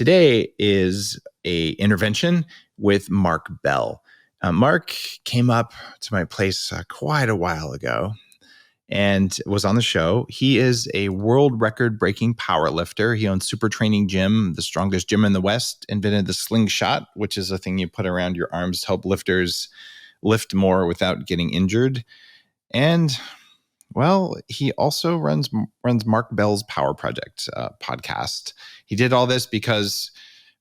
Today is a intervention with Mark Bell. Mark came up to my place quite a while ago and was on the show. He is a world record breaking power lifter. He owns Super Training Gym, the strongest gym in the West, invented the Sling Shot, which is a thing you put around your arms to help lifters lift more without getting injured. And well, he also runs Mark Bell's Power Project podcast. He did all this because,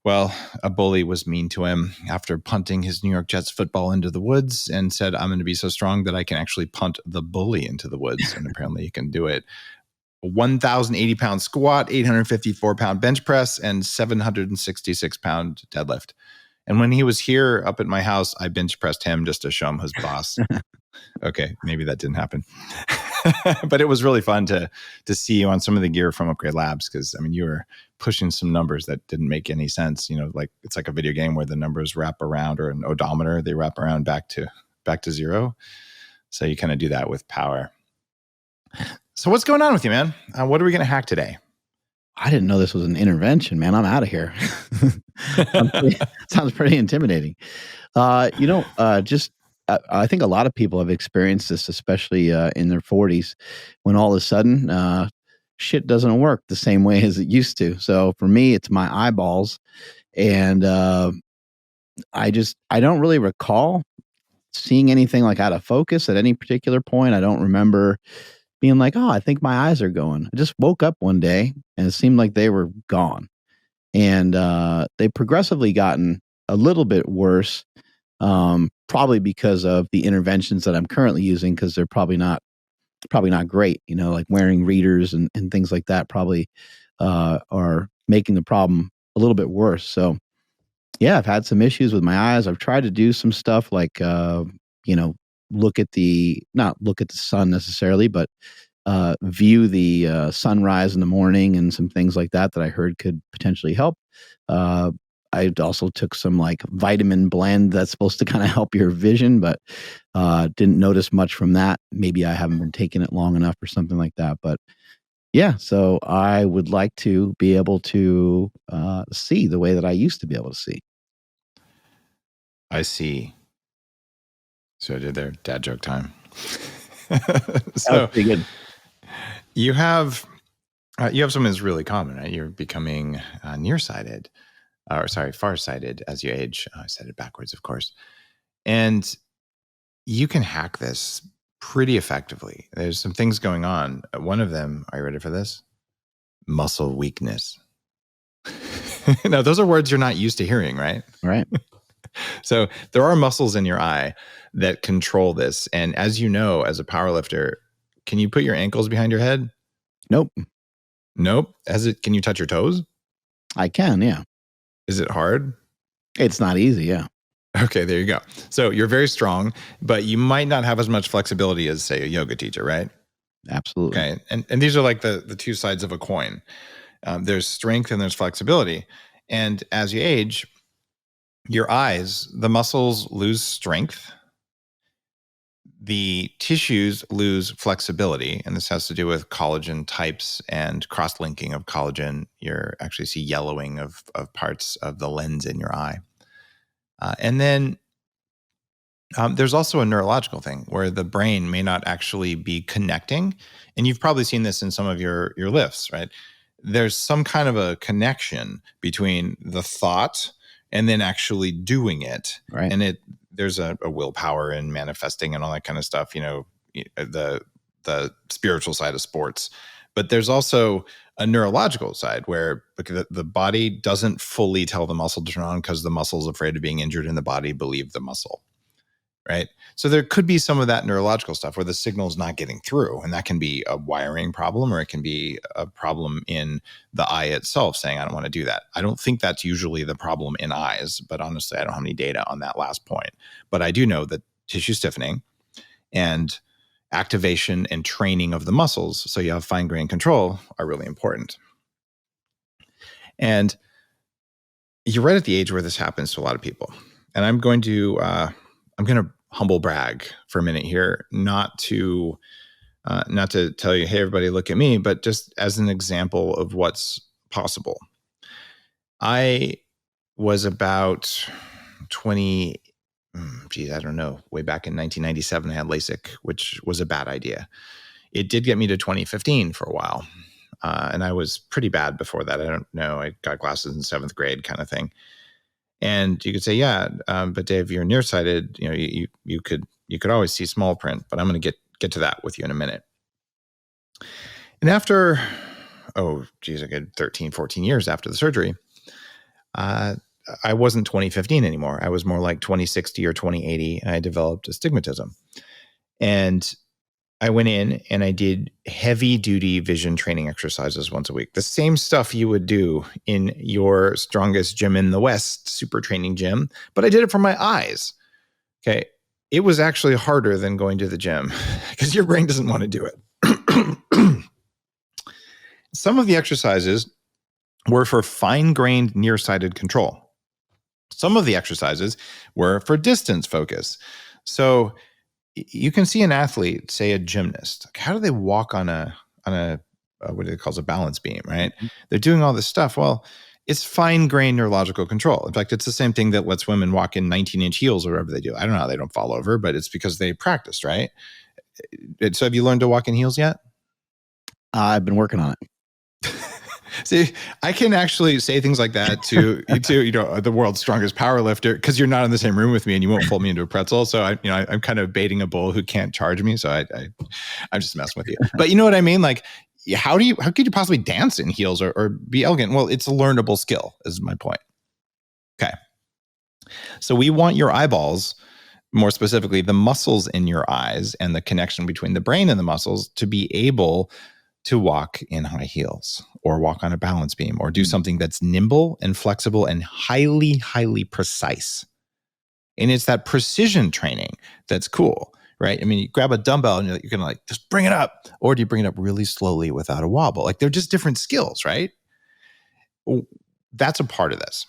well, a bully was mean to him after punting his New York Jets football into the woods and said, I'm going to be so strong that I can actually punt the bully into the woods. And apparently he can do it. A 1,080 pound squat, 854 pound bench press, and 766 pound deadlift. And when he was here up at my house, I bench pressed him just to show him his boss. Okay, maybe that didn't happen. But it was really fun to see you on some of the gear from Upgrade Labs, because I mean, you were pushing some numbers that didn't make any sense. You know, like it's like a video game where the numbers wrap around, or an odometer, they wrap around back to zero. So you kind of do that with power. So what's going on with you, man? What are we going to hack today? I didn't know this was an intervention, man. I'm out of here. Sounds pretty intimidating. I think a lot of people have experienced this, especially in their 40s, when all of a sudden shit doesn't work the same way as it used to. So for me, it's my eyeballs. And I don't really recall seeing anything like out of focus at any particular point. I don't remember being like, oh, I think my eyes are going. I just woke up one day and it seemed like they were gone. And they progressively gotten a little bit worse. Probably because of the interventions that I'm currently using, because they're probably not great, you know, like wearing readers and things like that probably are making the problem a little bit worse. So yeah, I've had some issues with my eyes. I've tried to do some stuff like, not look at the sun necessarily, but view the sunrise in the morning and some things like that I heard could potentially help. I also took some like vitamin blend that's supposed to kind of help your vision, but didn't notice much from that. Maybe I haven't been taking it long enough or something like that. But yeah, so I would like to be able to see the way that I used to be able to see. I see. So I did their dad joke time. So that was pretty good. You have something that's really common, right? You're becoming nearsighted. Farsighted as you age. I said it backwards, of course. And you can hack this pretty effectively. There's some things going on. One of them, are you ready for this? Muscle weakness. Now, those are words you're not used to hearing, right? Right. So there are muscles in your eye that control this. And as you know, as a powerlifter, can you put your ankles behind your head? Nope. Can you touch your toes? I can, yeah. Is it hard? It's not easy, yeah. Okay, there you go. So you're very strong, but you might not have as much flexibility as, say, a yoga teacher, right? Absolutely. Okay, and these are like the two sides of a coin. There's strength and there's flexibility. And as you age, your eyes, the muscles lose strength. The tissues lose flexibility, and this has to do with collagen types and cross-linking of collagen. You actually see yellowing of parts of the lens in your eye. And then there's also a neurological thing where the brain may not actually be connecting. And you've probably seen this in some of your lifts, right? There's some kind of a connection between the thought and then actually doing it. Right. And there's a willpower and manifesting and all that kind of stuff, you know, the spiritual side of sports. But there's also a neurological side where the body doesn't fully tell the muscle to turn on because the muscle's afraid of being injured and the body believes the muscle, right? So there could be some of that neurological stuff where the signal's not getting through, and that can be a wiring problem, or it can be a problem in the eye itself saying, I don't want to do that. I don't think that's usually the problem in eyes, but honestly, I don't have any data on that last point. But I do know that tissue stiffening and activation and training of the muscles, so you have fine-grained control, are really important. And you're right at the age where this happens to a lot of people. And I'm going to humble brag for a minute here, not to tell you, hey, everybody, look at me, but just as an example of what's possible. I was about 20, I don't know, way back in 1997, I had LASIK, which was a bad idea. It did get me to 2015 for a while. And I was pretty bad before that. I don't know. I got glasses in 7th grade kind of thing. And you could say, yeah, but Dave, you're nearsighted. You could always see small print, but I'm going to get to that with you in a minute. And after, I get 13, 14 years after the surgery, I wasn't 2015 anymore. I was more like 2060 or 2080. And I developed astigmatism. And I went in and I did heavy duty vision training exercises once a week. The same stuff you would do in your strongest gym in the West, super training gym, but I did it for my eyes. Okay. It was actually harder than going to the gym because your brain doesn't want to do it. Some of the exercises were for fine-grained nearsighted control. Some of the exercises were for distance focus. So you can see an athlete, say a gymnast, how do they walk on a what it calls a balance beam, right? Mm-hmm. They're doing all this stuff. Well, it's fine-grained neurological control. In fact, it's the same thing that lets women walk in 19-inch heels or whatever they do. I don't know how they don't fall over, but it's because they practiced, right? So have you learned to walk in heels yet? I've been working on it. See, I can actually say things like that to the world's strongest powerlifter because you're not in the same room with me and you won't fold me into a pretzel. So I'm kind of baiting a bull who can't charge me. So I'm just messing with you. But you know what I mean? Like, how could you possibly dance in heels or be elegant? Well, it's a learnable skill, is my point. Okay. So we want your eyeballs, more specifically, the muscles in your eyes and the connection between the brain and the muscles to be able to walk in high heels or walk on a balance beam or do something that's nimble and flexible and highly, highly precise. And it's that precision training that's cool, right? I mean, you grab a dumbbell and you're going to like, just bring it up. Or do you bring it up really slowly without a wobble? Like they're just different skills, right? That's a part of this.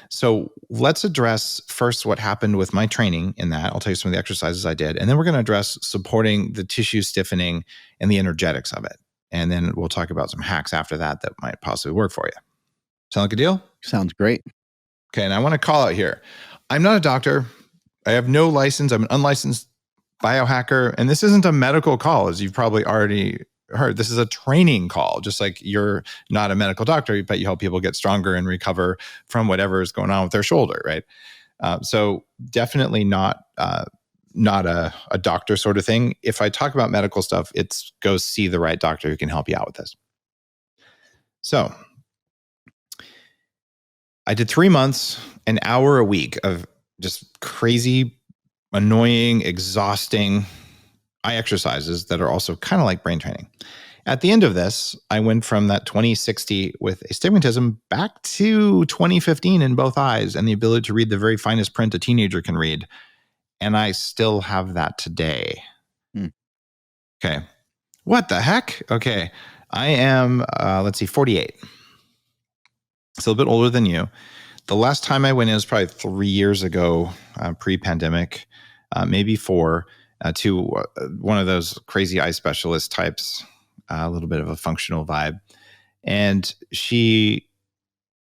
So let's address first what happened with my training in that. I'll tell you some of the exercises I did. And then we're going to address supporting the tissue stiffening and the energetics of it. And then we'll talk about some hacks after that might possibly work for you. Sound like a deal? Sounds great. Okay, and I want to call out here. I'm not a doctor. I have no license. I'm an unlicensed biohacker. And this isn't a medical call, as you've probably already heard. This is a training call, just like you're not a medical doctor, but you help people get stronger and recover from whatever is going on with their shoulder, right? So definitely not a doctor sort of thing. If I talk about medical stuff, it's go see the right doctor who can help you out with this. So I did 3 months, an hour a week of just crazy, annoying, exhausting eye exercises that are also kind of like brain training. At the end of this, I went from that 2060 with astigmatism back to 2015 in both eyes and the ability to read the very finest print a teenager can read. And I still have that today. Okay. What the heck? Okay. I am, 48. Still a bit older than you. The last time I went in was probably 3 years ago, pre-pandemic, maybe 4, to one of those crazy eye specialist types, a little bit of a functional vibe. And she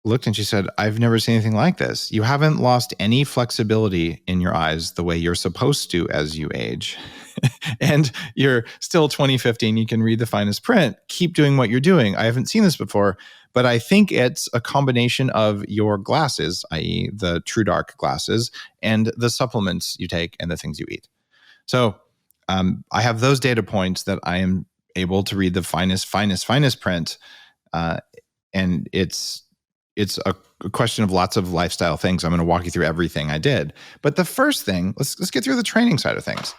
looked and she said, I've never seen anything like this. You haven't lost any flexibility in your eyes the way you're supposed to as you age. And you're still 2015. You can read the finest print. Keep doing what you're doing. I haven't seen this before, but I think it's a combination of your glasses, i.e. the True Dark glasses, and the supplements you take and the things you eat. So I have those data points that I am able to read the finest print. And it's a question of lots of lifestyle things. I'm going to walk you through everything I did. But the first thing, let's get through the training side of things.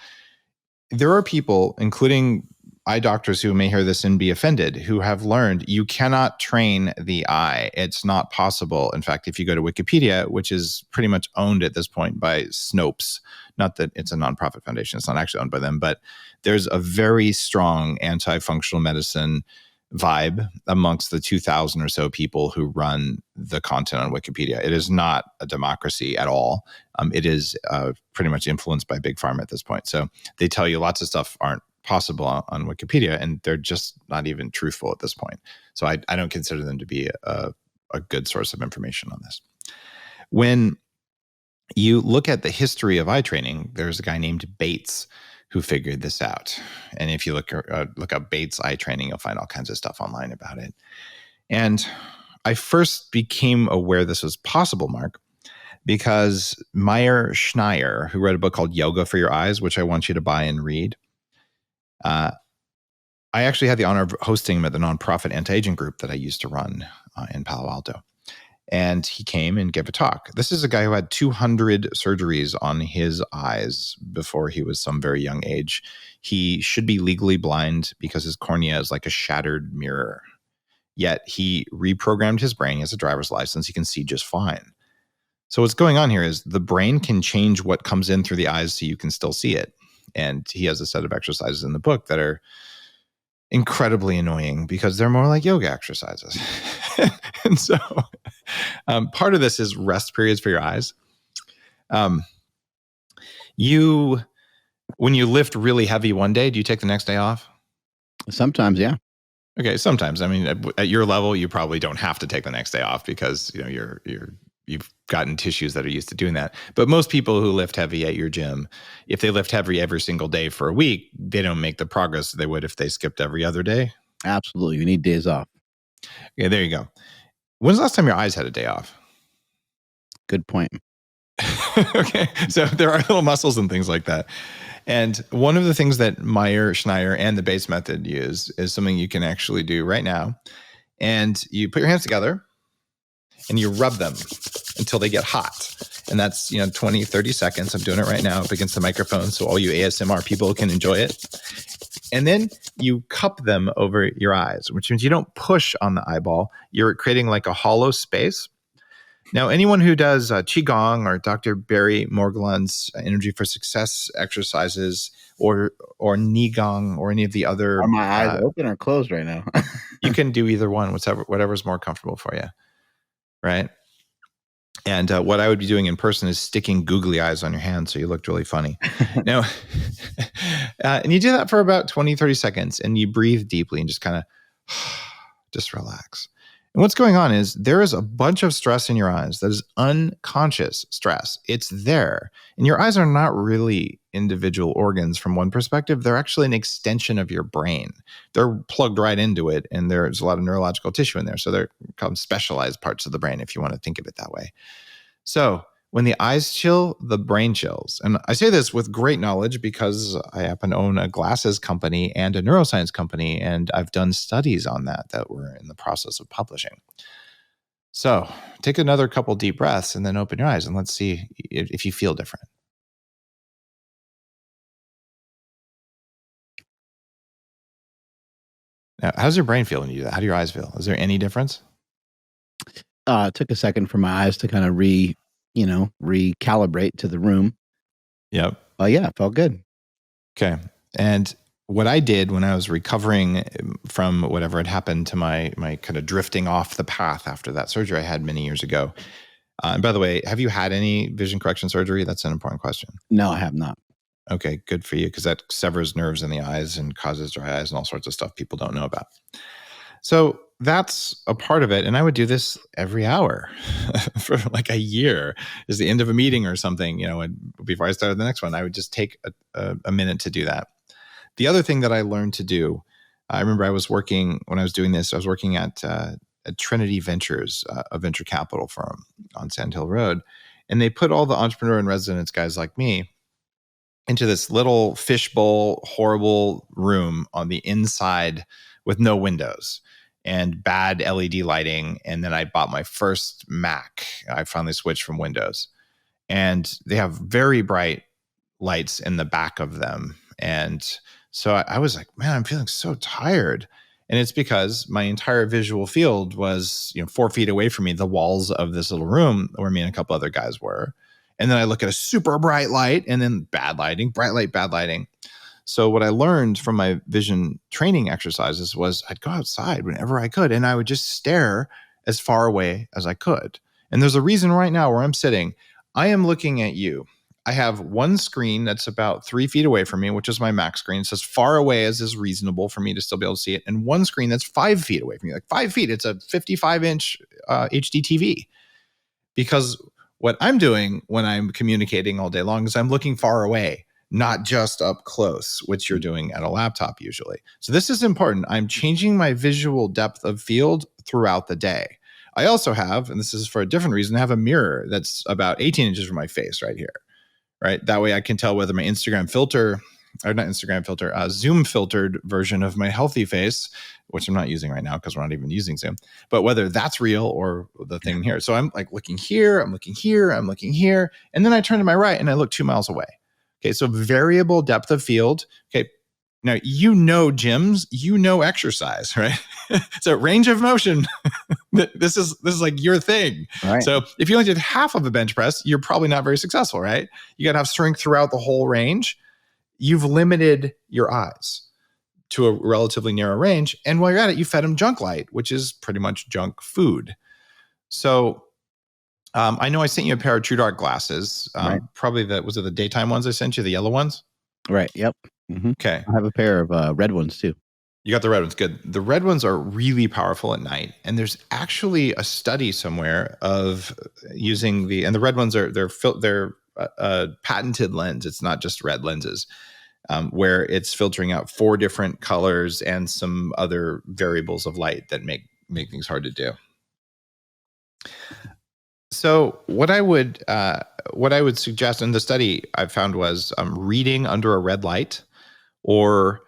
There are people, including eye doctors who may hear this and be offended, who have learned you cannot train the eye. It's not possible. In fact, if you go to Wikipedia, which is pretty much owned at this point by Snopes, not that it's a nonprofit foundation, it's not actually owned by them, but there's a very strong anti-functional medicine vibe amongst the 2,000 or so people who run the content on Wikipedia. It is not a democracy at all. It is pretty much influenced by Big Pharma at this point. So they tell you lots of stuff aren't possible on Wikipedia, and they're just not even truthful at this point. So I don't consider them to be a good source of information on this. When you look at the history of eye training, there's a guy named Bates who figured this out. And if you look up Bates eye training, you'll find all kinds of stuff online about it. And I first became aware this was possible, Mark, because Meyer Schneier, who wrote a book called Yoga for Your Eyes, which I want you to buy and read. I actually had the honor of hosting him at the nonprofit anti-aging group that I used to run in Palo Alto. And he came and gave a talk. This is a guy who had 200 surgeries on his eyes before he was some very young age. He should be legally blind because his cornea is like a shattered mirror. Yet he reprogrammed his brain. He has a driver's license. He can see just fine. So what's going on here is the brain can change what comes in through the eyes so you can still see it. And he has a set of exercises in the book that are incredibly annoying because they're more like yoga exercises. And so part of this is rest periods for your eyes. When you lift really heavy one day, do you take the next day off? Sometimes, yeah. Okay, sometimes. I mean, at your level, you probably don't have to take the next day off because you've gotten tissues that are used to doing that. But most people who lift heavy at your gym, if they lift heavy every single day for a week, they don't make the progress they would if they skipped every other day. Absolutely. You need days off. Yeah, there you go. When's the last time your eyes had a day off? Good point. Okay, so there are little muscles and things like that. And one of the things that Meyer, Schneier, and the Bates method use is something you can actually do right now. And you put your hands together and you rub them until they get hot. And that's 20, 30 seconds. I'm doing it right now up against the microphone so all you ASMR people can enjoy it. And then you cup them over your eyes, which means you don't push on the eyeball. You're creating like a hollow space. Now, anyone who does Qigong or Dr. Barry Morguelan's Energy for Success exercises or Nigong or any of the other... Are my eyes open or closed right now? You can do either one, whatever's more comfortable for you, right? And what I would be doing in person is sticking googly eyes on your hand so you looked really funny. Now, and you do that for about 20, 30 seconds and you breathe deeply and just kind of just relax. And what's going on is there is a bunch of stress in your eyes that is unconscious stress. It's there. And your eyes are not really individual organs from one perspective. They're actually an extension of your brain. They're plugged right into it. And there's a lot of neurological tissue in there. So they're called specialized parts of the brain, if you want to think of it that way. So when the eyes chill, the brain chills. And I say this with great knowledge because I happen to own a glasses company and a neuroscience company, and I've done studies on that we're in the process of publishing. So take another couple deep breaths and then open your eyes and let's see if you feel different. Now, how's your brain feel when you do that? How do your eyes feel? Is there any difference? It took a second for my eyes to kind of recalibrate to the room. Yep. Yeah, it felt good. Okay. And what I did when I was recovering from whatever had happened to my kind of drifting off the path after that surgery I had many years ago. And by the way, have you had any vision correction surgery? That's an important question. No, I have not. Okay, good for you, because that severs nerves in the eyes and causes dry eyes and all sorts of stuff people don't know about. So that's a part of it. And I would do this every hour for like a year. Is the end of a meeting or something, and before I started the next one, I would just take a minute to do that. The other thing that I learned to do, I remember when I was doing this, I was working at Trinity Ventures, a venture capital firm on Sand Hill Road. And they put all the entrepreneur in residence guys like me into this little fishbowl, horrible room on the inside with no windows and bad LED lighting. And then I bought my first Mac. I finally switched from Windows. And they have very bright lights in the back of them. And so I was like, man, I'm feeling so tired. And it's because my entire visual field was 4 feet away from me, the walls of this little room where me and a couple other guys were. And then I look at a super bright light and then bad lighting, bright light, bad lighting. So what I learned from my vision training exercises was I'd go outside whenever I could and I would just stare as far away as I could. And there's a reason right now where I'm sitting, I am looking at you. I have one screen that's about 3 feet away from me, which is my max screen. It's as far away as is reasonable for me to still be able to see it. And one screen that's 5 feet away from me, like 5 feet. It's a 55-inch HD TV. Because what I'm doing when I'm communicating all day long is I'm looking far away, not just up close, which you're doing at a laptop usually. So this is important. I'm changing my visual depth of field throughout the day. I also have, and this is for a different reason, I have a mirror that's about 18 inches from my face right here, right? That way I can tell whether my Instagram filter, or not Instagram filter, Zoom filtered version of my healthy face, which I'm not using right now because we're not even using Zoom, but whether that's real or the thing here. So I'm like looking here, I'm looking here, I'm looking here. And then I turn to my right and I look 2 miles away. Okay, so variable depth of field. Okay, now gyms, exercise, right? So range of motion, this is like your thing. Right. So if you only did half of a bench press, you're probably not very successful, right? You got to have strength throughout the whole range. You've limited your eyes to a relatively narrow range. And while you're at it, you fed them junk light, which is pretty much junk food. So I know I sent you a pair of True Dark glasses. Right. Probably was it the daytime ones I sent you, the yellow ones? Right. Yep. Mm-hmm. Okay. I have a pair of red ones too. You got the red ones. Good. The red ones are really powerful at night. And there's actually a study somewhere of using the red ones they're a patented lens. It's not just red lenses. Where it's filtering out 4 different colors and some other variables of light that make things hard to do. So what I would suggest in the study I found was reading under a red light, or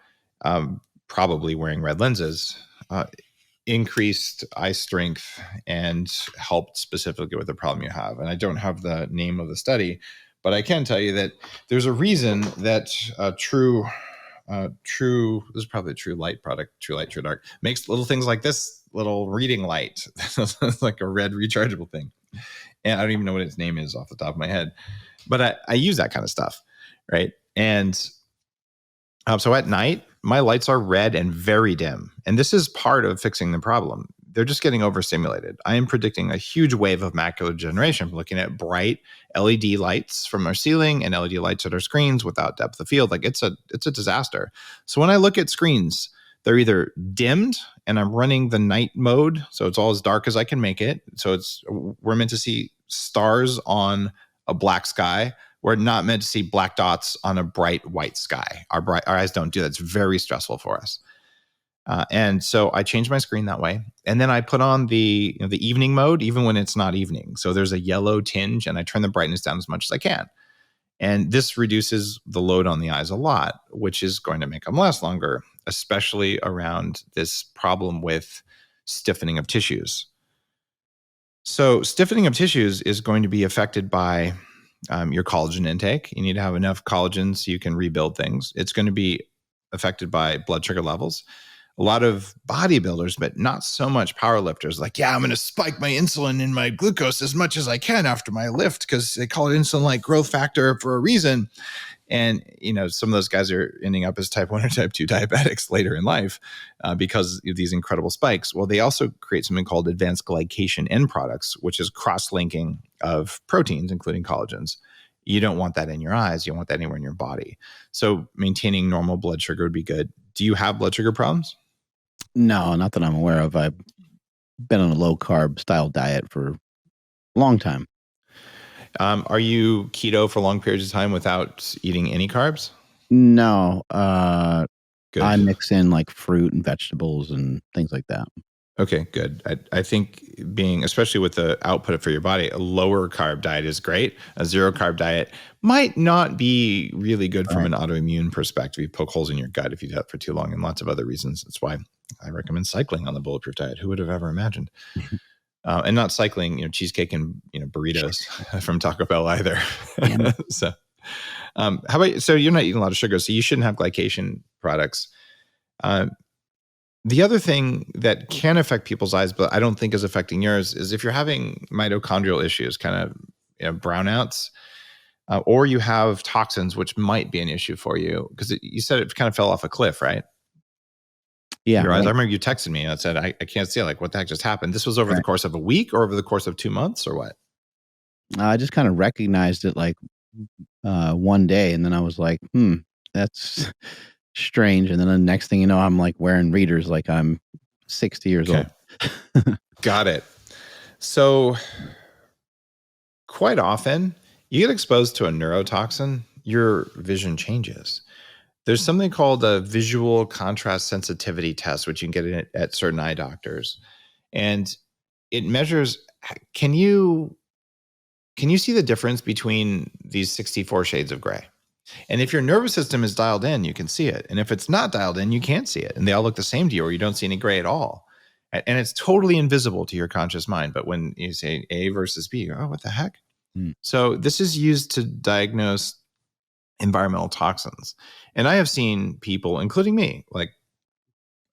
probably wearing red lenses, increased eye strength and helped specifically with the problem you have. And I don't have the name of the study, but I can tell you that there's a reason that True, this is probably a True Light product, True Light, True Dark, makes little things like this little reading light. It's like a red rechargeable thing. And I don't even know what its name is off the top of my head, but I use that kind of stuff, right? And so at night, my lights are red and very dim. And this is part of fixing the problem. They're just getting overstimulated. I am predicting a huge wave of macular degeneration from looking at bright LED lights from our ceiling and LED lights at our screens without depth of field. Like it's a disaster. So when I look at screens, they're either dimmed and I'm running the night mode, so it's all as dark as I can make it. So we're meant to see stars on a black sky. We're not meant to see black dots on a bright white sky. Our eyes don't do that. It's very stressful for us. And so I change my screen that way. And then I put on the evening mode, even when it's not evening. So there's a yellow tinge and I turn the brightness down as much as I can. And this reduces the load on the eyes a lot, which is going to make them last longer, especially around this problem with stiffening of tissues. So stiffening of tissues is going to be affected by your collagen intake. You need to have enough collagen so you can rebuild things. It's going to be affected by blood sugar levels. A lot of bodybuilders, but not so much powerlifters, like, yeah, I'm going to spike my insulin and my glucose as much as I can after my lift because they call it insulin-like growth factor for a reason. And, some of those guys are ending up as type 1 or type 2 diabetics later in life because of these incredible spikes. Well, they also create something called advanced glycation end products, which is cross-linking of proteins, including collagens. You don't want that in your eyes. You don't want that anywhere in your body. So maintaining normal blood sugar would be good. Do you have blood sugar problems? No, not that I'm aware of. I've been on a low-carb style diet for a long time. Are you keto for long periods of time without eating any carbs? No. Good. I mix in like fruit and vegetables and things like that. Okay, good. I think especially with the output for your body, a lower carb diet is great. A zero carb diet might not be really good from an autoimmune perspective. You poke holes in your gut if you do that for too long, and lots of other reasons. That's why I recommend cycling on the bulletproof diet. Who would have ever imagined? And not cycling, cheesecake and burritos from Taco Bell either. Yeah. So, so you're not eating a lot of sugar, so you shouldn't have glycation products. The other thing that can affect people's eyes, but I don't think is affecting yours, is if you're having mitochondrial issues, kind of brownouts, or you have toxins, which might be an issue for you because you said it kind of fell off a cliff, right? Yeah. Your eyes. I remember you texted me and said, I can't see, like, what the heck just happened? This was over the course of a week or over the course of 2 months or what? I just kind of recognized it like one day, and then I was like, that's strange. And then the next thing you know, I'm like wearing readers like I'm 60 years old. Got it. So quite often you get exposed to a neurotoxin, your vision changes. There's something called a visual contrast sensitivity test, which you can get at certain eye doctors. And it measures, can you see the difference between these 64 shades of gray? And if your nervous system is dialed in, you can see it. And if it's not dialed in, you can't see it. And they all look the same to you, or you don't see any gray at all. And it's totally invisible to your conscious mind. But when you say A versus B, you go, oh, what the heck? So this is used to diagnose environmental toxins. And I have seen people, including me, like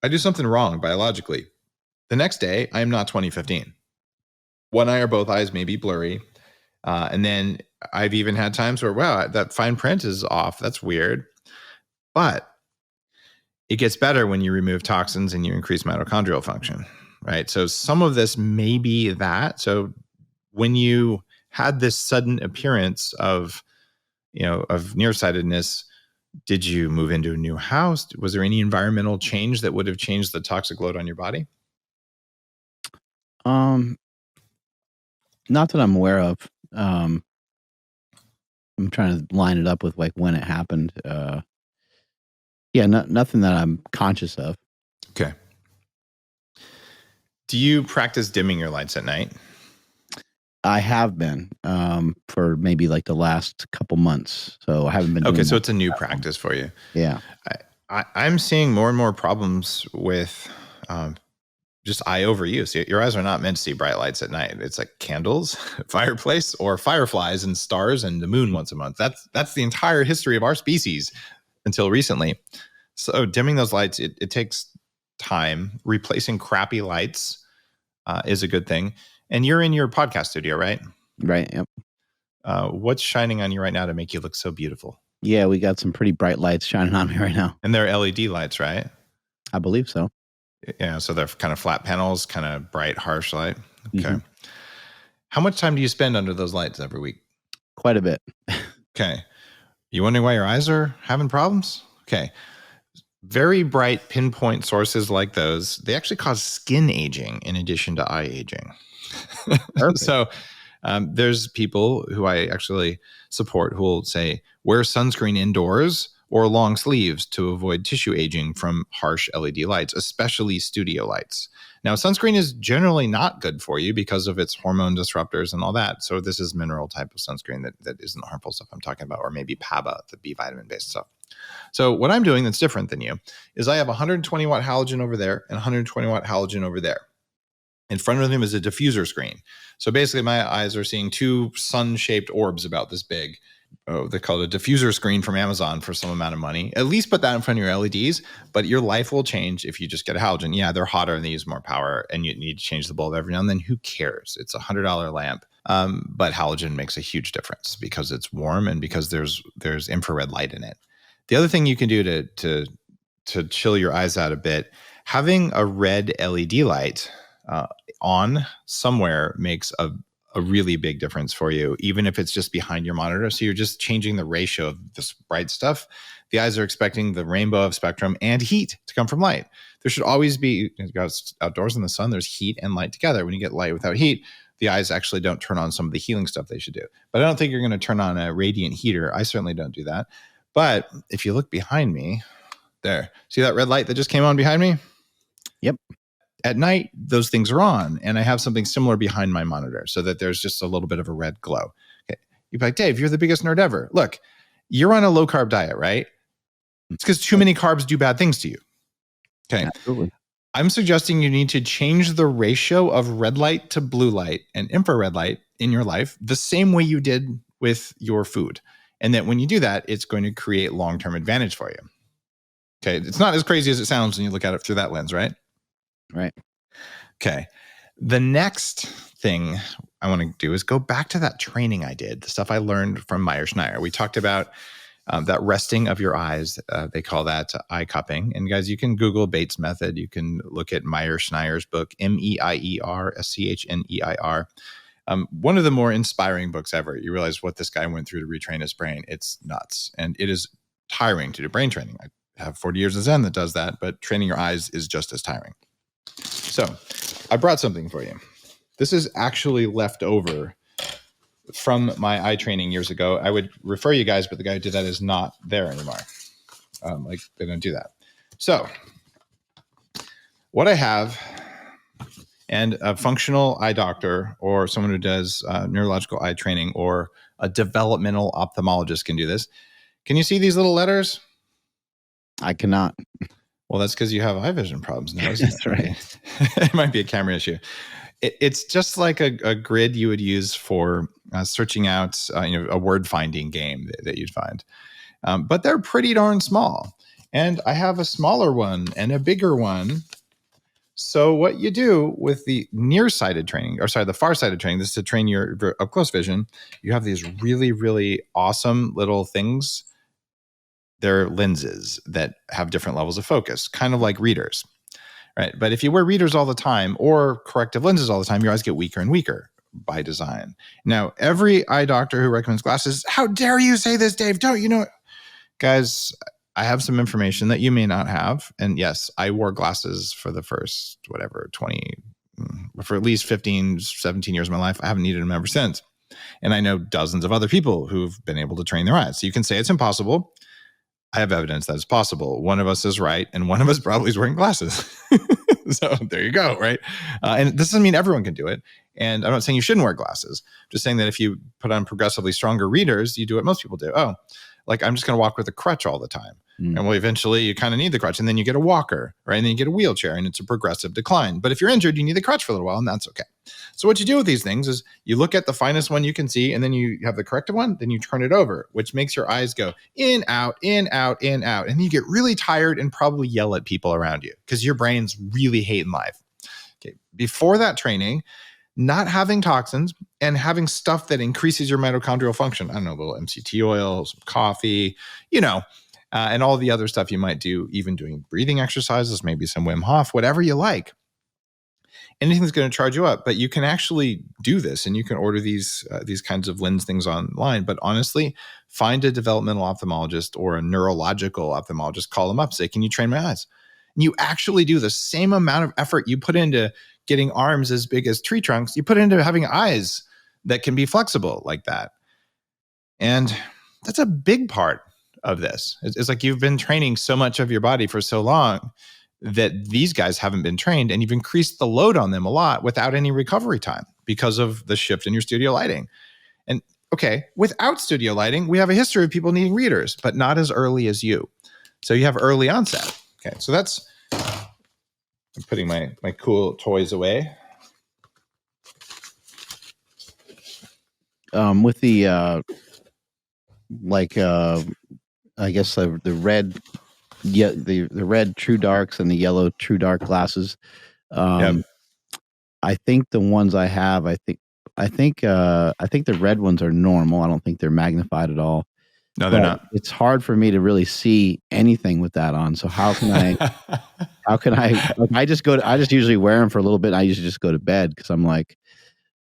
I do something wrong biologically. The next day, I am not 2015. One eye or both eyes may be blurry. And then I've even had times where, wow, that fine print is off. That's weird. But it gets better when you remove toxins and you increase mitochondrial function, right? So some of this may be that. So when you had this sudden appearance of nearsightedness, did you move into a new house? Was there any environmental change that would have changed the toxic load on your body? Not that I'm aware of. I'm trying to line it up with like when it happened. Nothing that I'm conscious of. Okay. Do you practice dimming your lights at night? I have been for maybe like the last couple months. So I haven't been. Okay, so it's a new practice for you. Yeah. I'm seeing more and more problems with just eye overuse. Your eyes are not meant to see bright lights at night. It's like candles, fireplace, or fireflies and stars and the moon once a month. That's the entire history of our species until recently. So dimming those lights, it takes time. Replacing crappy lights is a good thing. And you're in your podcast studio, right? Right. Yep. What's shining on you right now to make you look so beautiful? Yeah, we got some pretty bright lights shining on me right now. And they're LED lights, right? I believe so. Yeah, so they're kind of flat panels, kind of bright, harsh light. Okay. How much time do you spend under those lights every week? Quite a bit. Okay. You wondering why your eyes are having problems? Okay. Very bright pinpoint sources like those, they actually cause skin aging in addition to eye aging. So there's people who I actually support who will say, wear sunscreen indoors or long sleeves to avoid tissue aging from harsh LED lights, especially studio lights. Now, sunscreen is generally not good for you because of its hormone disruptors and all that. So this is mineral type of sunscreen that isn't the harmful stuff I'm talking about, or maybe PABA, the B vitamin based stuff. So what I'm doing that's different than you is I have 120 watt halogen over there and 120 watt halogen over there. In front of them is a diffuser screen. So basically my eyes are seeing two sun-shaped orbs about this big. Oh, they call it a diffuser screen from Amazon for some amount of money. At least put that in front of your LEDs, but your life will change if you just get a halogen. Yeah, they're hotter and they use more power and you need to change the bulb every now and then. Who cares? It's $100 lamp. But halogen makes a huge difference because it's warm and because there's infrared light in it. The other thing you can do to chill your eyes out a bit, having a red LED light on somewhere makes a really big difference for you, even if it's just behind your monitor. So you're just changing the ratio of this bright stuff. The eyes are expecting the rainbow of spectrum and heat to come from light. There should always be, outdoors in the sun, there's heat and light together. When you get light without heat, the eyes actually don't turn on some of the healing stuff they should do. But I don't think you're going to turn on a radiant heater. I certainly don't do that. But if you look behind me, there, see that red light that just came on behind me? Yep. At night, those things are on, and I have something similar behind my monitor so that there's just a little bit of a red glow. Okay. You'd be like, Dave, you're the biggest nerd ever. Look, you're on a low-carb diet, right? It's because too many carbs do bad things to you. Okay. Absolutely. I'm suggesting you need to change the ratio of red light to blue light and infrared light in your life the same way you did with your food. And that when you do that, it's going to create long-term advantage for you. Okay. It's not as crazy as it sounds when you look at it through that lens, right? Right. Okay. The next thing I want to do is go back to that training I did, the stuff I learned from Meyer-Schneier. We talked about that resting of your eyes. They call that eye cupping. And guys, you can Google Bates method. You can look at Meyer-Schneier's book, Meierschneir. One of the more inspiring books ever. You realize what this guy went through to retrain his brain. It's nuts. And it is tiring to do brain training. I have 40 years of Zen that does that, but training your eyes is just as tiring. So I brought something for you. This is actually left over from my eye training years ago. I would refer you guys, but the guy who did that is not there anymore. Like they don't do that. So what I have, and a functional eye doctor or someone who does neurological eye training or a developmental ophthalmologist can do this. Can you see these little letters? I cannot. Well, that's because you have eye vision problems now, isn't That's right. It might be a camera issue. It's just like a grid you would use for searching out a word finding game that you'd find. But they're pretty darn small. And I have a smaller one and a bigger one. So what you do with the nearsighted training, the farsighted training, this is to train your up close vision. You have these really, really awesome little things. They're lenses that have different levels of focus, kind of like readers, right? But if you wear readers all the time or corrective lenses all the time, your eyes get weaker and weaker by design. Now, every eye doctor who recommends glasses, how dare you say this, Dave? Don't you know? Guys, I have some information that you may not have. And yes, I wore glasses for the first, for at least 15, 17 years of my life. I haven't needed them ever since. And I know dozens of other people who've been able to train their eyes. So you can say it's impossible. I have evidence that it's possible. One of us is right, and one of us probably is wearing glasses. So there you go, right? And this doesn't mean everyone can do it. And I'm not saying you shouldn't wear glasses. I'm just saying that if you put on progressively stronger readers, you do what most people do. Oh, like I'm just going to walk with a crutch all the time. And well, eventually you kind of need the crutch, and then you get a walker, right? And then you get a wheelchair, and it's a progressive decline. But if you're injured, you need the crutch for a little while, and that's okay. So what you do with these things is you look at the finest one you can see, and then you have the corrective one, then you turn it over, which makes your eyes go in, out, in, out, in, out. And you get really tired and probably yell at people around you because your brain's really hating life. Okay. Before that training, not having toxins and having stuff that increases your mitochondrial function. I don't know, a little MCT oil, some coffee, and all the other stuff you might do, even doing breathing exercises, maybe some Wim Hof, whatever you like. Anything's going to charge you up, but you can actually do this, and you can order these kinds of lens things online. But honestly, find a developmental ophthalmologist or a neurological ophthalmologist, call them up, say, can you train my eyes? And you actually do the same amount of effort you put into getting arms as big as tree trunks, you put into having eyes that can be flexible like that. And that's a big part of this. It's like you've been training so much of your body for so long that these guys haven't been trained, and you've increased the load on them a lot without any recovery time because of the shift in your studio lighting. And okay, without studio lighting, we have a history of people needing readers, but not as early as you. So you have early onset. Okay, so I'm putting my cool toys away. With the I guess the red, the red True Darks and the yellow True Dark glasses. Yep. I think the ones I have, I think the red ones are normal. I don't think they're magnified at all. No, they're not. It's hard for me to really see anything with that on. So how can I just usually wear them for a little bit. And I usually just go to bed because I'm like,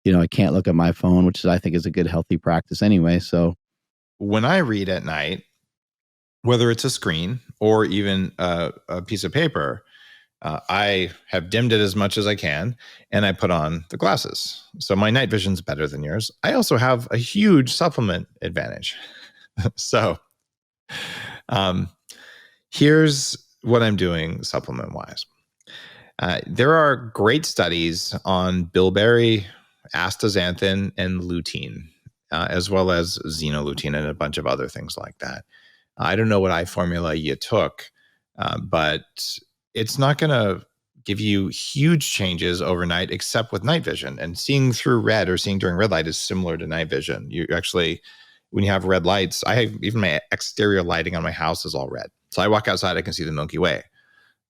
I can't look at my phone, which I think is a good healthy practice anyway. So when I read at night, whether it's a screen or even a piece of paper, I have dimmed it as much as I can, and I put on the glasses. So my night vision's better than yours. I also have a huge supplement advantage. So here's what I'm doing supplement-wise. There are great studies on bilberry, astaxanthin, and lutein, as well as xenolutein and a bunch of other things like that. I don't know what eye formula you took, but it's not going to give you huge changes overnight, except with night vision. And seeing through red or seeing during red light is similar to night vision. You actually, when you have red lights, I have even my exterior lighting on my house is all red. So I walk outside, I can see the Milky Way.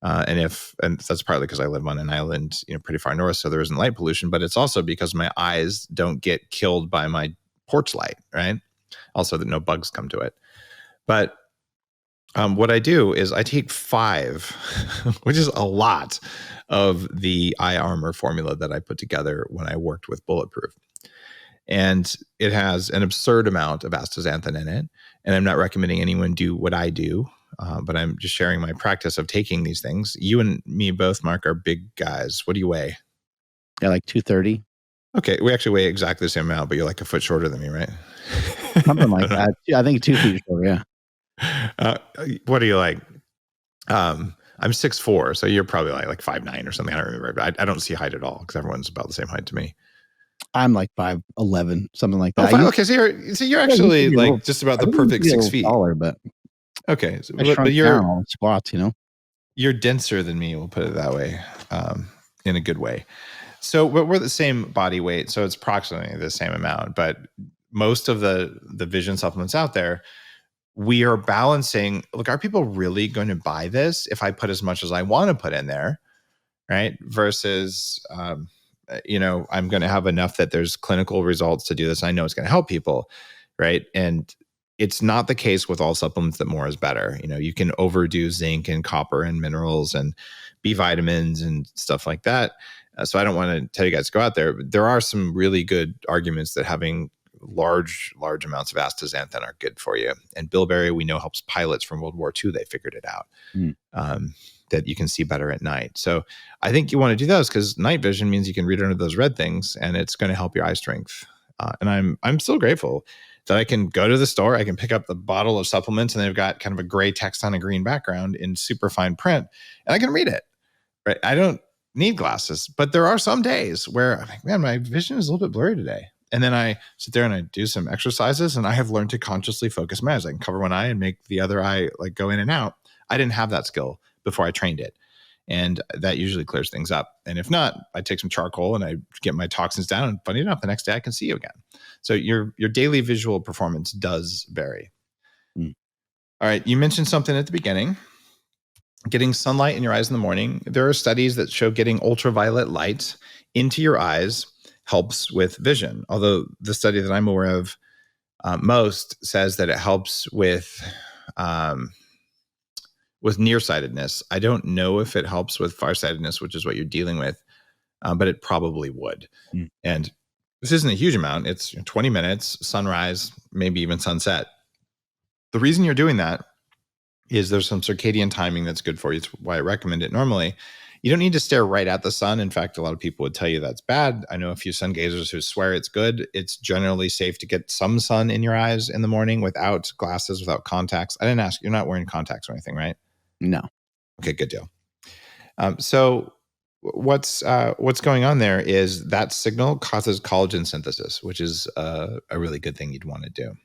And that's partly because I live on an island, pretty far north, so there isn't light pollution, but it's also because my eyes don't get killed by my porch light, right? Also that no bugs come to it. But what I do is I take 5, which is a lot, of the eye armor formula that I put together when I worked with Bulletproof. And it has an absurd amount of astaxanthin in it. And I'm not recommending anyone do what I do, but I'm just sharing my practice of taking these things. You and me both, Mark, are big guys. What do you weigh? Yeah, like 230. Okay, we actually weigh exactly the same amount, but you're like a foot shorter than me, right? Something like that. I think 2 feet shorter, yeah. What are you like? I'm 6'4", so you're probably like 5'9" or something. I don't remember, but I don't see height at all because everyone's about the same height to me. I'm like 5'11", something like that. Okay, so you're actually like just about the perfect 6 feet. Taller, but okay, but you're down on squats, You're denser than me. We'll put it that way, in a good way. So we're the same body weight, so it's approximately the same amount. But most of the vision supplements out there, we are balancing. Look, are people really going to buy this if I put as much as I want to put in there, right? Versus, I'm going to have enough that there's clinical results to do this. I know it's going to help people, right? And it's not the case with all supplements that more is better. You can overdo zinc and copper and minerals and B vitamins and stuff like that. So I don't want to tell you guys to go out there, but there are some really good arguments that having large amounts of astaxanthin are good for you. And bilberry, we know, helps pilots from World War II. They figured it out, that you can see better at night. So I think you want to do those because night vision means you can read under those red things, and it's going to help your eye strength. And I'm still grateful that I can go to the store, I can pick up the bottle of supplements, and they've got kind of a gray text on a green background in super fine print, and I can read it. Right? I don't need glasses, but there are some days where I'm like, man, my vision is a little bit blurry today. And then I sit there and I do some exercises, and I have learned to consciously focus my eyes. I can cover one eye and make the other eye like go in and out. I didn't have that skill before I trained it. And that usually clears things up. And if not, I take some charcoal and I get my toxins down, and funny enough, the next day I can see you again. So your daily visual performance does vary. All right. You mentioned something at the beginning, getting sunlight in your eyes in the morning. There are studies that show getting ultraviolet light into your eyes helps with vision. Although the study that I'm aware of most says that it helps with nearsightedness. I don't know if it helps with farsightedness, which is what you're dealing with, but it probably would. And this isn't a huge amount. It's 20 minutes, sunrise, maybe even sunset. The reason you're doing that is there's some circadian timing that's good for you. It's why I recommend it normally. You don't need to stare right at the sun. In fact, a lot of people would tell you that's bad. I know a few sun gazers who swear it's good. It's generally safe to get some sun in your eyes in the morning without glasses, without contacts. I didn't ask, you're not wearing contacts or anything, right? No. Okay, good deal. So what's going on there is that signal causes collagen synthesis, which is a really good thing you'd want to do.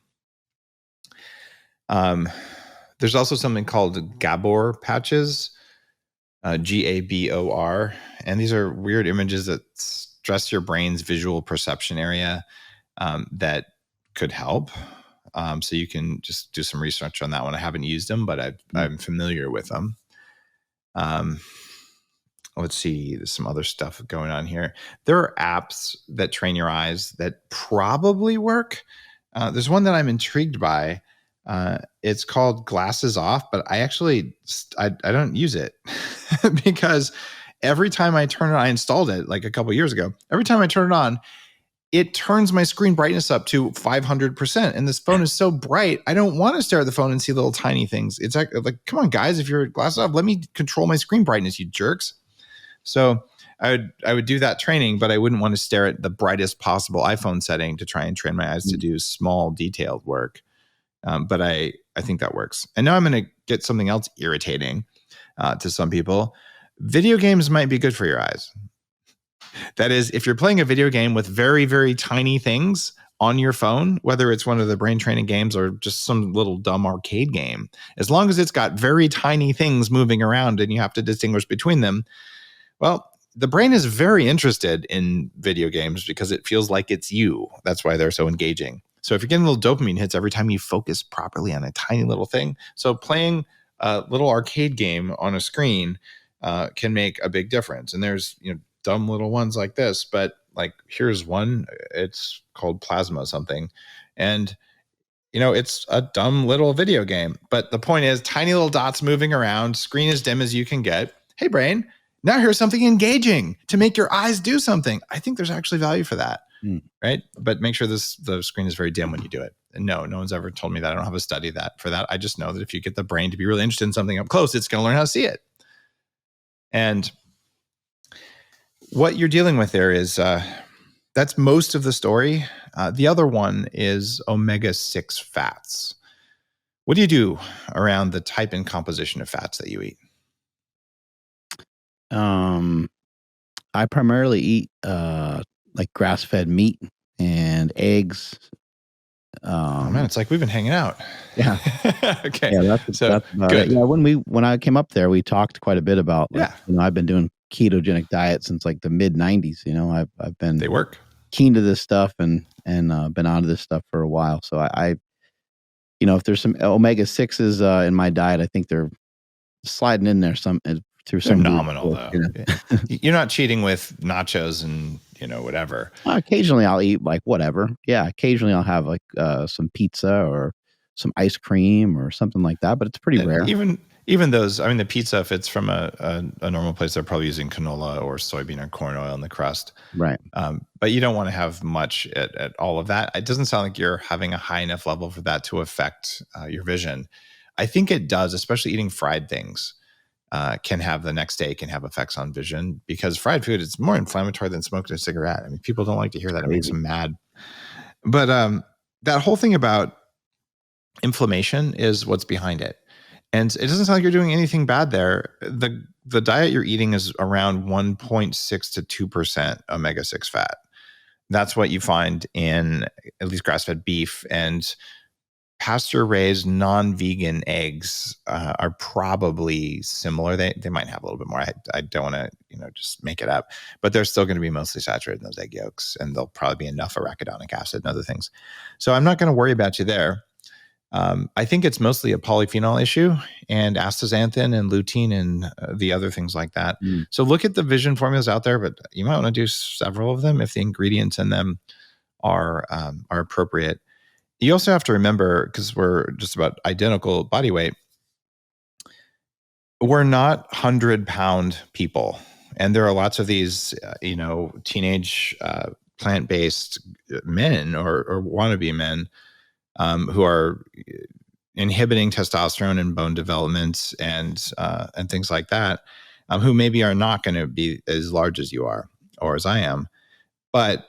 There's also something called Gabor patches, Gabor, and these are weird images that stress your brain's visual perception area that could help. So you can just do some research on that one. I haven't used them, but I'm familiar with them. Let's see, there's some other stuff going on here. There are apps that train your eyes that probably work. There's one that I'm intrigued by. It's called Glasses Off, but I don't use it because every time I turn it on, I installed it like a couple of years ago. Every time I turn it on, it turns my screen brightness up to 500%. And this phone is so bright, I don't want to stare at the phone and see little tiny things. It's like come on, guys, if you're Glasses Off, let me control my screen brightness, you jerks. So I would do that training, but I wouldn't want to stare at the brightest possible iPhone setting to try and train my eyes to do small detailed work. But I think that works. And now I'm going to get something else irritating to some people. Video games might be good for your eyes. That is, if you're playing a video game with very, very tiny things on your phone, whether it's one of the brain training games or just some little dumb arcade game, as long as it's got very tiny things moving around and you have to distinguish between them, well, the brain is very interested in video games because it feels like it's you. That's why they're so engaging. So if you're getting little dopamine hits every time you focus properly on a tiny little thing, so playing a little arcade game on a screen can make a big difference. And there's dumb little ones like this, but like here's one. It's called Plasma something, and it's a dumb little video game. But the point is, tiny little dots moving around, screen as dim as you can get. Hey brain, now here's something engaging to make your eyes do something. I think there's actually value for that. right? But make sure the screen is very dim when you do it. And no one's ever told me that. I don't have a study for that. I just know that if you get the brain to be really interested in something up close, it's going to learn how to see it. And what you're dealing with there is that's most of the story. The other one is omega-6 fats. What do you do around the type and composition of fats that you eat? I primarily eat like grass-fed meat and eggs. Oh man, it's like we've been hanging out. Yeah. Okay. Yeah, that's about good. it. Yeah, when I came up there, we talked quite a bit about I've been doing ketogenic diet since like the mid 90s. I've been They work. keen to this stuff and been onto this stuff for a while. So I if there's some omega-6s in my diet, I think they're sliding in there through some phenomenal though. You're not cheating with nachos and whatever. Occasionally I'll eat like whatever. Yeah, occasionally I'll have like some pizza or some ice cream or something like that, but it's pretty rare. Even those, I mean, the pizza, if it's from a normal place, they're probably using canola or soybean or corn oil in the crust. Right. But you don't want to have much at all of that. It doesn't sound like you're having a high enough level for that to affect your vision. I think it does, especially eating fried things. Can have effects on vision because fried food is more inflammatory than smoking a cigarette. I mean, people don't like to hear that. It makes them mad. But that whole thing about inflammation is what's behind it. And it doesn't sound like you're doing anything bad there. The diet you're eating is around 1.6 to 2% omega-6 fat. That's what you find in at least grass-fed beef, and pasture-raised non-vegan eggs are probably similar. They might have a little bit more. I don't want to just make it up, but they're still going to be mostly saturated in those egg yolks, and there'll probably be enough arachidonic acid and other things. So I'm not going to worry about you there. I think it's mostly a polyphenol issue and astaxanthin and lutein and the other things like that. So look at the vision formulas out there, but you might want to do several of them if the ingredients in them are appropriate. You also have to remember, because we're just about identical body weight, we're not 100-pound people. And there are lots of these, teenage plant-based men or wannabe men who are inhibiting testosterone and bone development and things like that, who maybe are not going to be as large as you are or as I am. But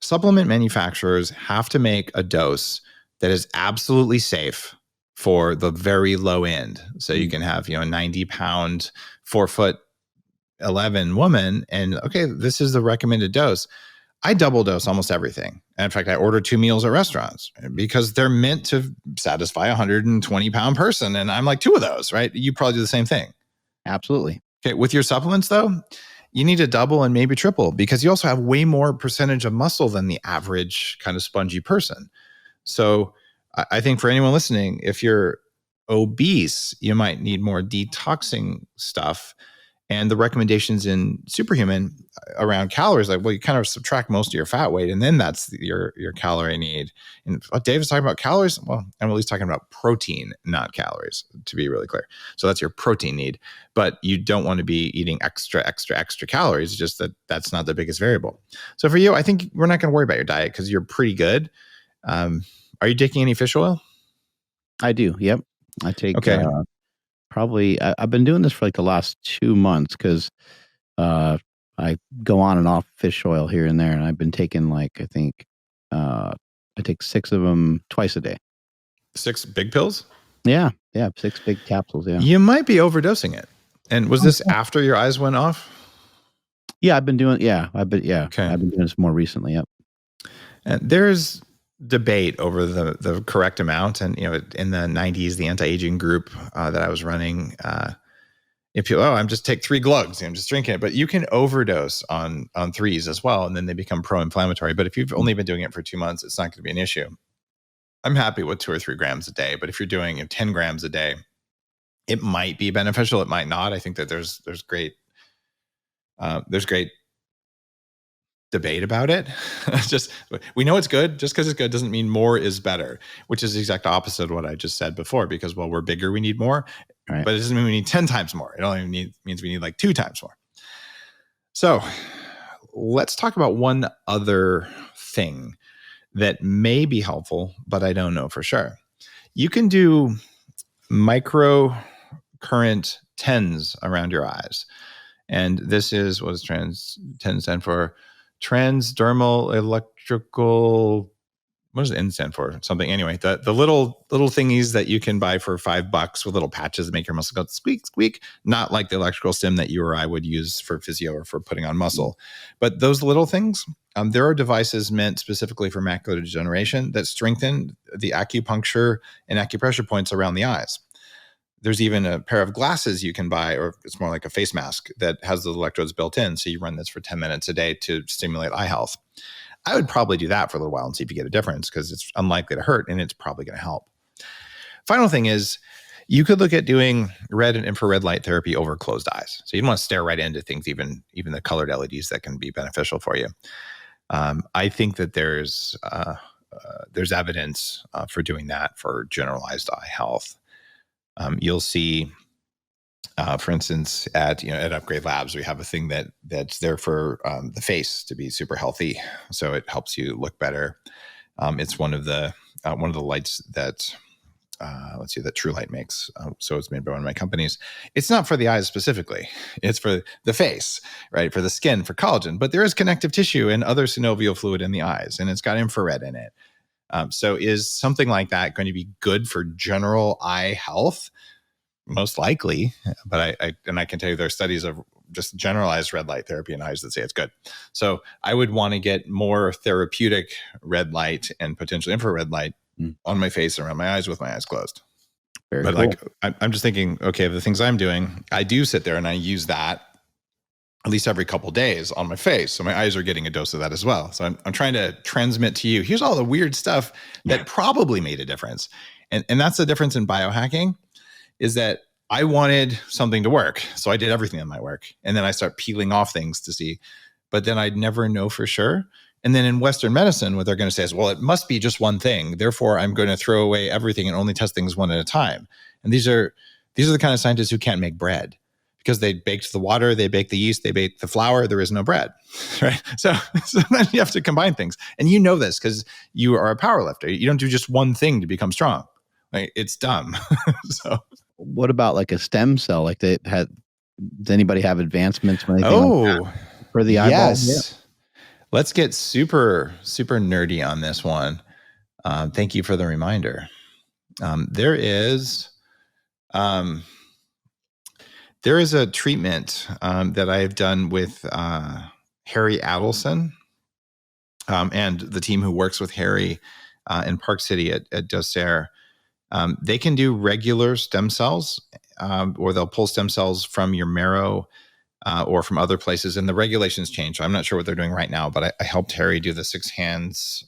supplement manufacturers have to make a dose that is absolutely safe for the very low end. So you can have, a 90-pound, 4'11" woman, and okay, this is the recommended dose. I double dose almost everything. And in fact, I order 2 meals at restaurants because they're meant to satisfy a 120-pound person. And I'm like 2 of those, right? You probably do the same thing. Absolutely. Okay. With your supplements though, you need to double and maybe triple because you also have way more percentage of muscle than the average kind of spongy person. So I think for anyone listening, if you're obese, you might need more detoxing stuff. And the recommendations in Superhuman around calories, like, well, you kind of subtract most of your fat weight, and then that's your calorie need. And what Dave is talking about calories, well, I'm at least talking about protein, not calories, to be really clear. So that's your protein need, but you don't want to be eating extra calories. Just that's not the biggest variable. So for you, I think we're not going to worry about your diet because you're pretty good. Are you taking any fish oil? I do. Yep. I take. Okay. Probably I've been doing this for like the last 2 months because I go on and off fish oil here and there, and I've been taking like I think I take 6 of them twice a day. 6 big pills? Yeah, 6 big capsules. Yeah, you might be overdosing it. And was this after your eyes went off? Yeah, I've been doing. Yeah, I've been doing this more recently. Yep. And there's debate over the correct amount, and in the 90s, the anti-aging group that I was running, if you I'm just take 3 glugs, I'm just drinking it, but you can overdose on 3s as well, and then they become pro-inflammatory. But if you've only been doing it for 2 months, it's not going to be an issue. I'm happy with 2 or 3 grams a day, but if you're doing 10 grams a day, it might be beneficial, it might not. I think that there's great debate about it. Just we know it's good. Just because it's good doesn't mean more is better, which is the exact opposite of what I just said before. Because we're bigger, we need more, right. But it doesn't mean we need 10 times more. It only means we need like 2 times more. So let's talk about one other thing that may be helpful, but I don't know for sure. You can do micro current TENS around your eyes. And this is, what does TENS stand for? Transdermal electrical, what does N stand for? Something. Anyway, the little thingies that you can buy for $5 with little patches that make your muscle go squeak, squeak. Not like the electrical stim that you or I would use for physio or for putting on muscle. But those little things, there are devices meant specifically for macular degeneration that strengthen the acupuncture and acupressure points around the eyes. There's even a pair of glasses you can buy, or it's more like a face mask that has those electrodes built in. So you run this for 10 minutes a day to stimulate eye health. I would probably do that for a little while and see if you get a difference, because it's unlikely to hurt and it's probably going to help. Final thing is, you could look at doing red and infrared light therapy over closed eyes. So you don't want to stare right into things, even the colored LEDs that can be beneficial for you. I think that there's evidence for doing that for generalized eye health. You'll see, for instance, at Upgrade Labs, we have a thing that's there for the face to be super healthy, so it helps you look better. It's one of the lights that that True Light makes. So it's made by one of my companies. It's not for the eyes specifically; it's for the face, right? For the skin, for collagen. But there is connective tissue and other synovial fluid in the eyes, and it's got infrared in it. So is something like that going to be good for general eye health? Most likely, but I can tell you there are studies of just generalized red light therapy in eyes that say it's good. So I would want to get more therapeutic red light and potentially infrared light on my face and around my eyes with my eyes closed. Very cool. Like, I'm just thinking, okay, the things I'm doing, I do sit there and I use that at least every couple of days on my face. So my eyes are getting a dose of that as well. So I'm trying to transmit to you, here's all the weird stuff that probably made a difference. And that's the difference in biohacking, is that I wanted something to work. So I did everything that might work. And then I start peeling off things to see, but then I'd never know for sure. And then in Western medicine, what they're going to say is, well, it must be just one thing. Therefore, I'm going to throw away everything and only test things one at a time. And these are the kind of scientists who can't make bread, because they baked the water, they baked the yeast, they baked the flour, there is no bread, right? So then you have to combine things. And you know this because you are a powerlifter. You don't do just one thing to become strong. Like, it's dumb. So what about like a stem cell? Like does anybody have advancements or anything like that for the eyeball? Yes. Yeah. Let's get super, super nerdy on this one. Thank you for the reminder. There is a treatment that I have done with Harry Adelson and the team who works with Harry in Park City at Docere. They can do regular stem cells, or they'll pull stem cells from your marrow or from other places. And the regulations change. So I'm not sure what they're doing right now, but I helped Harry do the 6 hands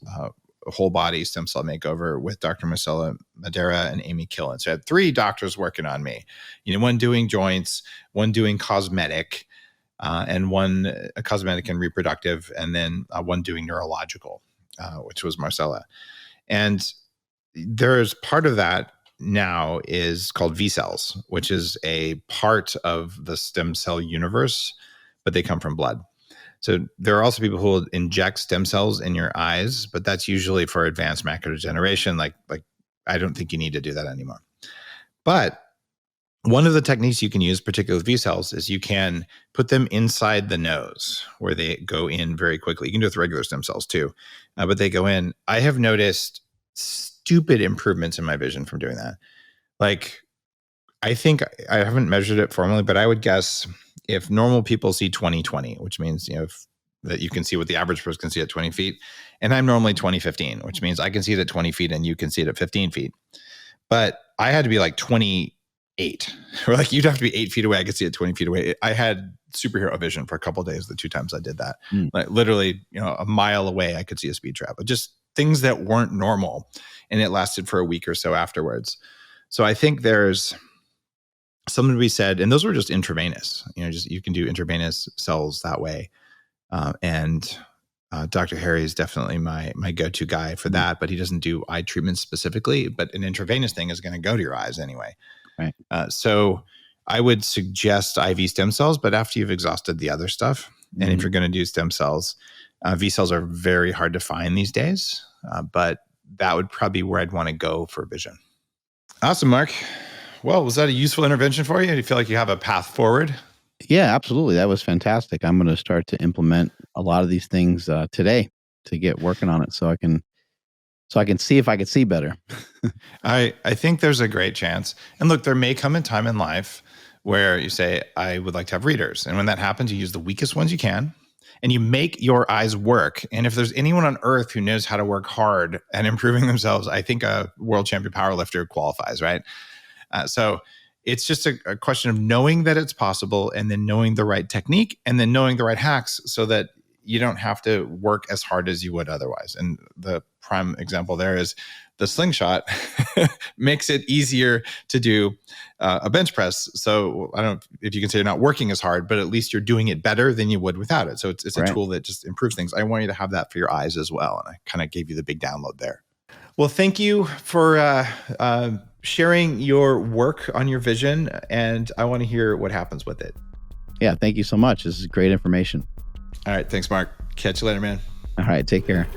whole body stem cell makeover with Dr. Marcella Madera and Amy Killen. So I had 3 doctors working on me, one doing joints, one doing cosmetic, and one cosmetic and reproductive, and then one doing neurological, which was Marcella. And there's part of that now is called V cells, which is a part of the stem cell universe, but they come from blood. So there are also people who will inject stem cells in your eyes, but that's usually for advanced macular degeneration. Like I don't think you need to do that anymore. But one of the techniques you can use, particularly with V cells, is you can put them inside the nose where they go in very quickly. You can do it with regular stem cells too, but they go in. I have noticed stupid improvements in my vision from doing that. Like, I think I haven't measured it formally, but I would guess if normal people see 20/20, which means, that you can see what the average person can see at 20 feet. And I'm normally 20/15, which means I can see it at 20 feet and you can see it at 15 feet. But I had to be like 28, or like you'd have to be 8 feet away. I could see it 20 feet away. I had superhero vision for a couple of days, the 2 times I did that. Like literally, a mile away, I could see a speed trap. But just things that weren't normal. And it lasted for a week or so afterwards. So I think there's something to be said, and those were just intravenous. You can do intravenous cells that way. And Dr. Harry is definitely my go-to guy for that, but he doesn't do eye treatment specifically, but an intravenous thing is going to go to your eyes anyway. Right. So I would suggest IV stem cells, but after you've exhausted the other stuff. And if you're going to do stem cells, V cells are very hard to find these days, but that would probably be where I'd want to go for vision. Awesome, Mark. Well, was that a useful intervention for you? Do you feel like you have a path forward? Yeah, absolutely. That was fantastic. I'm going to start to implement a lot of these things today to get working on it, so I can see if I can see better. I think there's a great chance. And look, there may come a time in life where you say, I would like to have readers. And when that happens, you use the weakest ones you can and you make your eyes work. And if there's anyone on earth who knows how to work hard at improving themselves, I think a world champion powerlifter qualifies, right? So it's just a question of knowing that it's possible and then knowing the right technique and then knowing the right hacks so that you don't have to work as hard as you would otherwise. And the prime example there is the Sling Shot makes it easier to do a bench press. So I don't know if you can say you're not working as hard, but at least you're doing it better than you would without it. So it's a tool that just improves things. I want you to have that for your eyes as well. And I kind of gave you the big download there. Well, thank you for sharing your work on your vision. And I want to hear what happens with it. Yeah, thank you so much. This is great information. All right. Thanks, Mark. Catch you later, man. All right. Take care.